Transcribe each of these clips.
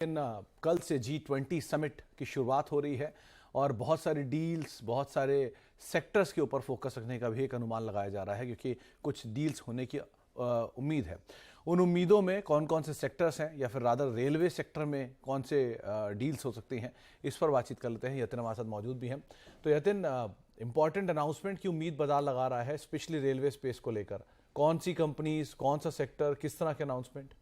कल से G20 summit की शुरुआत हो रही है और बहुत सारी डील्स, बहुत सारे सेक्टर्स के ऊपर फोकस रखने का भी एक अनुमान लगाया जा रहा है क्योंकि कुछ डील्स होने की उम्मीद है। उन उम्मीदों में कौन कौन से सेक्टर्स हैं या फिर रादर रेलवे सेक्टर में कौन से डील्स हो सकती हैं, इस पर बातचीत कर लेते हैं। यतिन हमारे साथ मौजूद भी हैं। तो यतिन, इंपॉर्टेंट अनाउंसमेंट की उम्मीद बाजार लगा रहा है, स्पेशली रेलवे स्पेस को लेकर। कौन सी कंपनीज, कौन सा सेक्टर, किस तरह के अनाउंसमेंट?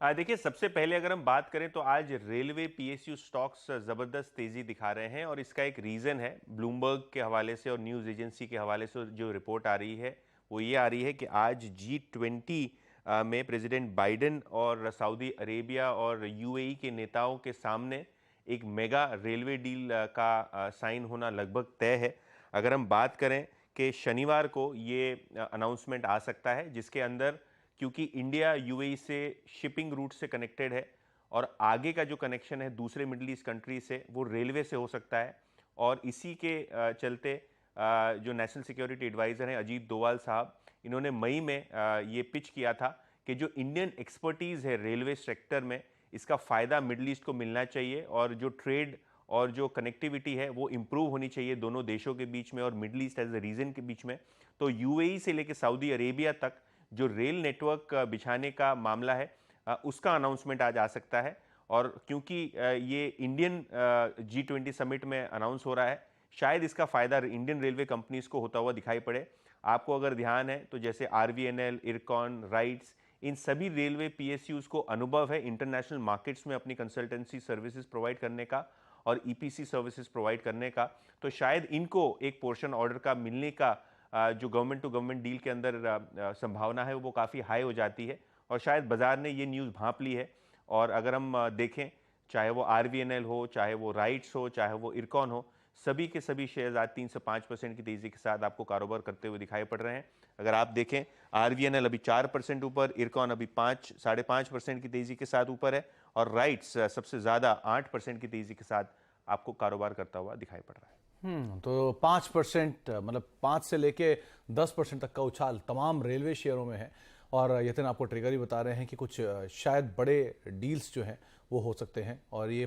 देखिए, सबसे पहले अगर हम बात करें तो आज रेलवे पीएसयू स्टॉक्स जबरदस्त तेजी दिखा रहे हैं और इसका एक रीजन है ब्लूमबर्ग के हवाले से और न्यूज एजेंसी के हवाले से जो रिपोर्ट आ रही है वो ये आ रही है कि आज G20 में प्रेसिडेंट बाइडेन और सऊदी अरेबिया और यूएई के नेताओं के सामने एक मेगा रेलवे डील का साइन होना लगभग तय है। अगर हम बात करें कि शनिवार को ये अनाउंसमेंट आ सकता है, जिसके अंदर क्योंकि इंडिया यूएई से शिपिंग रूट से कनेक्टेड है और आगे का जो कनेक्शन है दूसरे मिडिल ईस्ट कंट्री से वो रेलवे से हो सकता है, और इसी के चलते जो नेशनल सिक्योरिटी एडवाइज़र हैं अजीत डोवाल साहब, इन्होंने मई में ये पिच किया था कि जो इंडियन एक्सपर्टीज़ है रेलवे सेक्टर में, इसका फ़ायदा मिडिल ईस्ट को मिलना चाहिए और जो ट्रेड और जो कनेक्टिविटी है वो इम्प्रूव होनी चाहिए दोनों देशों के बीच में और Middle East as a region के बीच में। तो यूएई से लेकर सऊदी अरेबिया तक जो रेल नेटवर्क बिछाने का मामला है उसका अनाउंसमेंट आज आ सकता है। और क्योंकि ये इंडियन G20 समिट में अनाउंस हो रहा है, शायद इसका फ़ायदा इंडियन रेलवे कंपनीज को होता हुआ दिखाई पड़े। आपको अगर ध्यान है तो जैसे RVNL, इरकॉन, राइट्स, इन सभी रेलवे PSUs को अनुभव है इंटरनेशनल मार्केट्स में अपनी कंसल्टेंसी सर्विसेज प्रोवाइड करने का और EPC सर्विसेज प्रोवाइड करने का। तो शायद इनको एक पोर्शन ऑर्डर का मिलने का जो गवर्नमेंट टू गवर्नमेंट डील के अंदर संभावना है वो काफ़ी हाई हो जाती है और शायद बाजार ने ये न्यूज़ भांप ली है। और अगर हम देखें, चाहे वो RVNL हो, चाहे वो राइट्स हो, चाहे वो इरकॉन हो, सभी के सभी शेयर्स आज 3 से 5% की तेज़ी के साथ आपको कारोबार करते हुए दिखाई पड़ रहे हैं। अगर आप देखें, RVNL अभी 4% ऊपर, इरकॉन अभी 5-5.5% की तेज़ी के साथ ऊपर है और राइट्स सबसे ज़्यादा 8% की तेज़ी के साथ आपको कारोबार करता हुआ दिखाई पड़ रहा है। तो 5%, मतलब 5 से लेके 10% तक का उछाल तमाम रेलवे शेयरों में है। और यतिन आपको ट्रिगर ही बता रहे हैं कि कुछ शायद बड़े डील्स जो हैं वो हो सकते हैं और ये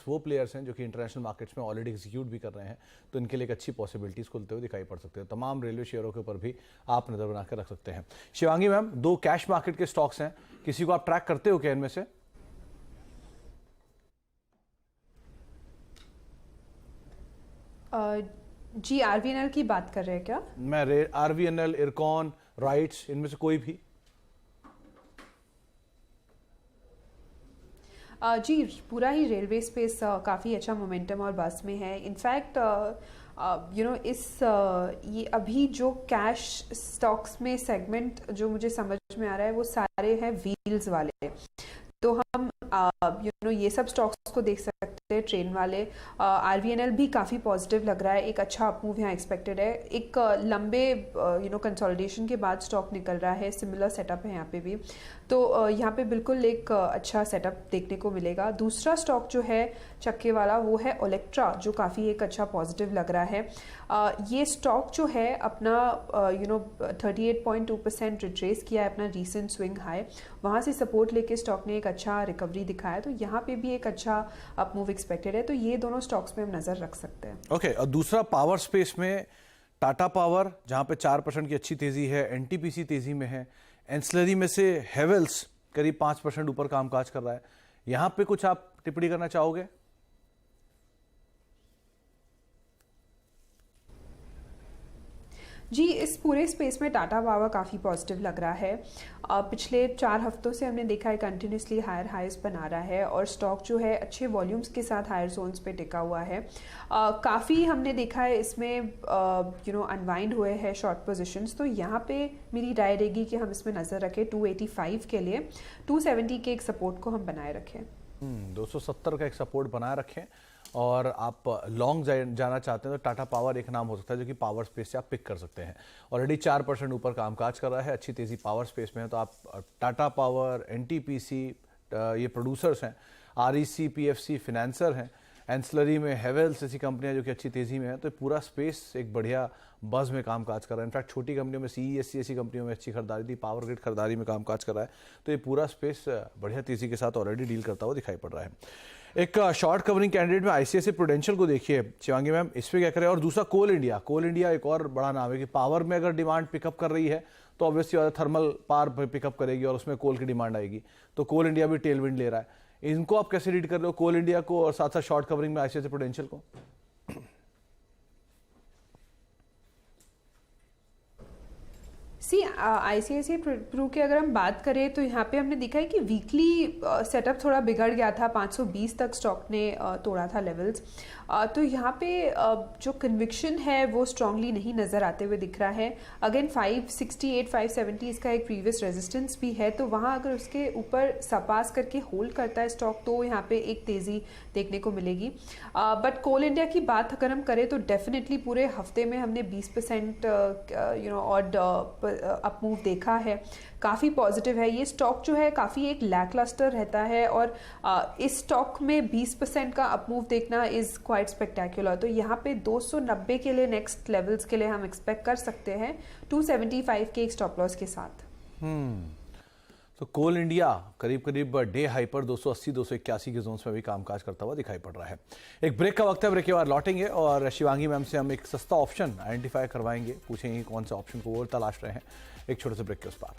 वो प्लेयर्स हैं जो कि इंटरनेशनल मार्केट्स में ऑलरेडी एग्जीक्यूट भी कर रहे हैं, तो इनके लिए एक अच्छी पॉसिबिलिटीज़ खुलते हुए दिखाई पड़ सकते हैं। तमाम रेलवे शेयरों के ऊपर भी आप नज़र बना कर रख सकते हैं। शिवांगी मैम, 2 कैश मार्केट के स्टॉक्स हैं, किसी को आप ट्रैक करते हो क्या इनमें से? जी, RVNL की बात कर रहे हैं क्या? मैं RVNL, इरकॉन, राइट्स, इनमें से कोई भी? जी, पूरा ही रेलवे स्पेस काफ़ी अच्छा मोमेंटम और बस में है। इनफैक्ट ये अभी जो कैश स्टॉक्स में सेगमेंट जो मुझे समझ में आ रहा है वो सारे हैं व्हील्स वाले। तो हम ये सब स्टॉक्स को देख सकते हैं, ट्रेन वाले। RVNL भी काफ़ी पॉजिटिव लग रहा है, एक अच्छा अपमूव यहाँ एक्सपेक्टेड है। एक लंबे कंसोलिडेशन के बाद स्टॉक निकल रहा है, सिमिलर सेटअप है यहाँ पे भी। तो यहाँ पे बिल्कुल एक अच्छा सेटअप देखने को मिलेगा। दूसरा स्टॉक जो है चक्के वाला वो है ओलेक्ट्रा, जो काफ़ी एक अच्छा पॉजिटिव लग रहा है। ये स्टॉक जो है अपना 38.2% रिट्रेस किया है अपना रीसेंट स्विंग हाई, वहाँ से सपोर्ट लेके स्टॉक ने एक अच्छा रिकवरी दिखाया, तो यहाँ पे भी एक अच्छा अपमूव एक्सपेक्टेड है। तो ये दोनों स्टॉक्स पे हम नजर रख सकते हैं। ओके, और दूसरा पावर स्पेस में टाटा पावर, जहां पे 4% की अच्छी तेजी है, NTPC तेजी में है, एंसिलरी में से हेवेल्स करीब 5% ऊपर कामकाज कर रहा है। यहां पे कुछ आप टिप्पणी करना चाहोगे? जी, इस पूरे स्पेस में टाटा पावर काफ़ी पॉजिटिव लग रहा है। पिछले 4 हफ्तों से हमने देखा है कंटिन्यूसली हायर हाइज बना रहा है और स्टॉक जो है अच्छे वॉल्यूम्स के साथ हायर जोन्स पे टिका हुआ है। काफ़ी हमने देखा है इसमें अनवाइंड हुए हैं शॉर्ट पोजीशंस, तो यहाँ पे मेरी राय रहेगी कि हम इसमें नज़र रखें 285 के लिए। 270 के एक सपोर्ट को हम बनाए रखें। 270 का एक सपोर्ट बनाए रखें। और आप लॉन्ग जाना चाहते हैं तो टाटा पावर एक नाम हो सकता है जो कि पावर स्पेस से आप पिक कर सकते हैं। ऑलरेडी 4% ऊपर कामकाज कर रहा है, अच्छी तेज़ी पावर स्पेस में है, तो आप टाटा पावर, NTPC ये प्रोड्यूसर्स हैं, REC, PFC फिनेंसर हैं, एंसिलरी में हेवेल्स ऐसी कंपनियां जो कि अच्छी तेज़ी में है, तो पूरा स्पेस एक बढ़िया बज़ में कामकाज कर रहा है। इनफैक्ट छोटी कंपनियों में CESC ऐसी कंपनियों में अच्छी खरीदारी थी, पावर ग्रिड खरीदारी में कामकाज कर रहा है। तो ये पूरा स्पेस बढ़िया तेजी के साथ ऑलरेडी डील करता हुआ दिखाई पड़ रहा है। एक शॉर्ट कवरिंग कैंडिडेट में ICICI प्रूडेंशियल को देखिए शिवांगी मैम, इस पे क्या करें। और दूसरा कोल इंडिया एक और बड़ा नाम है कि पावर में अगर डिमांड पिकअप कर रही है तो ऑब्वियसली थर्मल पावर पिकअप करेगी और उसमें कोल की डिमांड आएगी। तो कोल इंडिया भी टेलविंड ले रहा है। इनको आप कैसे रीड कर रहे हो, कोल इंडिया को और साथ साथ शॉर्ट कवरिंग में ICICI प्रूडेंशियल को? ICICI प्रू की अगर हम बात करें तो यहाँ पे हमने देखा है कि वीकली सेटअप थोड़ा बिगड़ गया था, 520 तक स्टॉक ने तोड़ा था लेवल्स। तो यहाँ पे जो कन्विक्शन है वो स्ट्रांगली नहीं नज़र आते हुए दिख रहा है। अगेन 568 570 इसका एक प्रीवियस रेजिस्टेंस भी है, तो वहाँ अगर उसके ऊपर सरपास करके होल्ड करता है स्टॉक तो यहाँ पे एक तेज़ी देखने को मिलेगी। बट कोल इंडिया की बात अगर हम करें तो डेफिनेटली पूरे हफ्ते में हमने 20% ऑड अप मूव देखा है, काफ़ी पॉजिटिव है। ये स्टॉक जो है काफ़ी एक लैकलस्टर रहता है और इस स्टॉक में 20% का अप मूव देखना इज़ क्वाइट स्पेक्टेकुलर। तो यहाँ पे 290 के लिए नेक्स्ट लेवल्स के लिए हम एक्सपेक्ट कर सकते हैं 275 के एक स्टॉप लॉस के साथ। तो कोल इंडिया करीब करीब डे हाई पर 280 281 के जोन्स में भी कामकाज करता हुआ दिखाई पड़ रहा है। एक ब्रेक का वक्त है, ब्रेक के बाद लौटेंगे और शिवांगी मैम से हम एक सस्ता ऑप्शन आइडेंटिफाई करवाएंगे, पूछेंगे कौन सा ऑप्शन को वो तलाश रहे हैं। एक छोटे से ब्रेक के उस पार।